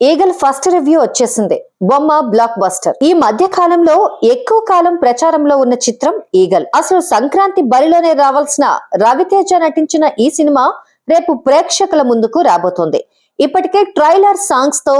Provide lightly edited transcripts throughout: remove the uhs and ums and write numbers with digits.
Eagle first review వచ్చేసింది. బొమ్మ block buster. ఈ మధ్య కాలంలో ఎక్కువ కాలం ప్రచారంలో ఉన్న చిత్రం ఈగల్. అసలు సంక్రాంతి బరిలోనే రావాల్సిన రవితేజ నటించిన ఈ సినిమా రేపు ప్రేక్షకుల ముందుకు రాబోతోంది. ఇప్పటికే ట్రైలర్ సాంగ్స్ తో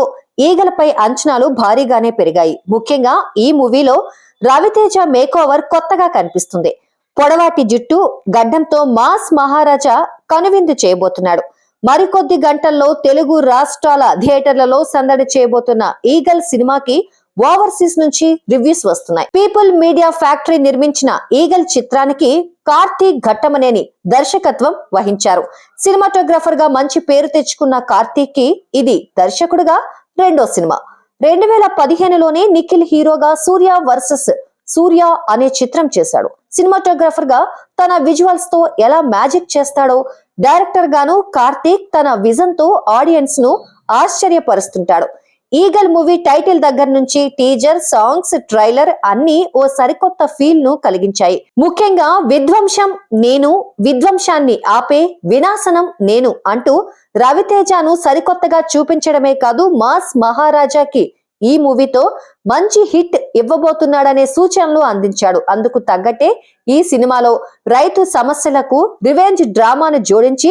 ఈగల్ పై అంచనాలు భారీగానే పెరిగాయి. ముఖ్యంగా ఈ మూవీలో రవితేజ మేకోవర్ కొత్తగా కనిపిస్తుంది. పొడవాటి జుట్టు, గడ్డంతో మాస్ మహారాజా కనువిందు చేయబోతున్నాడు. మరికొద్ది గంటల్లో తెలుగు రాష్ట్రాల థియేటర్లలో సందడి చేయబోతున్న ఈగల్ సినిమాకి ఓవర్సీస్ నుంచి రివ్యూస్ వస్తున్నాయి. పీపుల్ మీడియా ఫ్యాక్టరీ నిర్మించిన ఈగల్ చిత్రానికి కార్తీక్ ఘట్టమనేని దర్శకత్వం వహించారు. సినిమాటోగ్రాఫర్ గా మంచి పేరు తెచ్చుకున్న కార్తీక్ కి ఇది దర్శకుడుగా రెండో సినిమా. 2015లోనే నిఖిల్ హీరోగా సూర్య వర్సెస్ సూర్య అనే చిత్రం చేశాడు. సినిమాటోగ్రాఫర్ గా తన విజువల్స్ తో ఎలా మ్యాజిక్ చేస్తాడో, డైరెక్టర్ గాను కార్తీక్ తన విజన్ తో ఆడియన్స్ ను ఆశ్చర్యపరుస్తుంటాడు. ఈగల్ మూవీ టైటిల్ దగ్గర నుంచి టీజర్, సాంగ్స్, ట్రైలర్ అన్ని ఓ సరికొత్త ఫీల్ ను కలిగించాయి. ముఖ్యంగా విధ్వంసం నేను, విధ్వంసాన్ని ఆపే వినాశనం నేను అంటూ రవితేజను సరికొత్తగా చూపించడమే కాదు, మాస్ మహారాజాకి ఈ మూవీతో మంచి హిట్ ఇవ్వబోతున్నాడనే సూచనలు అందించాడు. అందుకు తగ్గట్టే ఈ సినిమాలో రైతు సమస్యలకు రివెంజ్ డ్రామాను జోడించి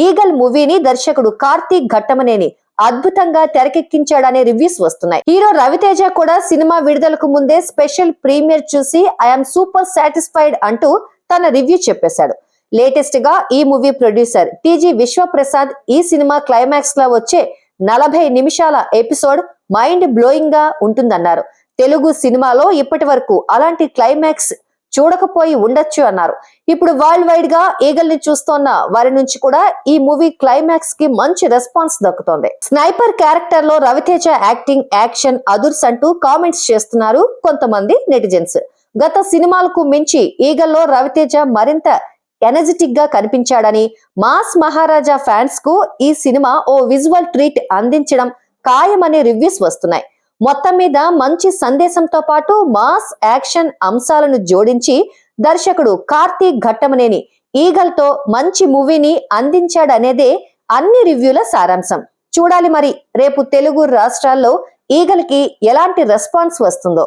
ఈగల్ మూవీని దర్శకుడు కార్తీక్ ఘట్టమనేని అద్భుతంగా తెరకెక్కించాడనే రివ్యూస్ వస్తున్నాయి. హీరో రవితేజ కూడా సినిమా విడుదలకు ముందే స్పెషల్ ప్రీమియర్ చూసి ఐఎమ్ సూపర్ సాటిస్ఫైడ్ అంటూ తన రివ్యూ చెప్పేశాడు. లేటెస్ట్ గా ఈ మూవీ ప్రొడ్యూసర్ టీజీ విశ్వప్రసాద్ ఈ సినిమా క్లైమాక్స్ లో వచ్చే 40 నిమిషాల ఎపిసోడ్ మైండ్ బ్లోయింగ్ గా ఉంటుందన్నారు. తెలుగు సినిమాలో ఇప్పటి వరకు అలాంటి క్లైమాక్స్ చూడకపోయి ఉండొచ్చు అన్నారు. ఇప్పుడు వరల్డ్ వైడ్ గా ఈగల్ ని చూస్తోన్న వారి నుంచి కూడా ఈ మూవీ క్లైమాక్స్ కి మంచి రెస్పాన్స్ దక్కుతోంది. స్నైపర్ క్యారెక్టర్ లో రవితేజ యాక్టింగ్, యాక్షన్ అదుర్స్ అంటూ కామెంట్స్ చేస్తున్నారు కొంతమంది నెటిజన్స్. గత సినిమాలకు మించి ఈగల్లో రవితేజ మరింత ఎనర్జెటిక్ గా కనిపించాడని, మాస్ మహారాజా ఫ్యాన్స్ కు ఈ సినిమా ఓ విజువల్ ట్రీట్ అందించడం ఖాయమనే రివ్యూస్ వస్తున్నాయి. మొత్తం మీద మంచి సందేశంతో పాటు మాస్ యాక్షన్ అంశాలను జోడించి దర్శకుడు కార్తీక్ ఘట్టమనేని ఈగల్ తో మంచి మూవీని అందించాడనేదే అన్ని రివ్యూల సారాంశం. చూడాలి మరి రేపు తెలుగు రాష్ట్రాల్లో ఈగల్ కి ఎలాంటి రెస్పాన్స్ వస్తుందో.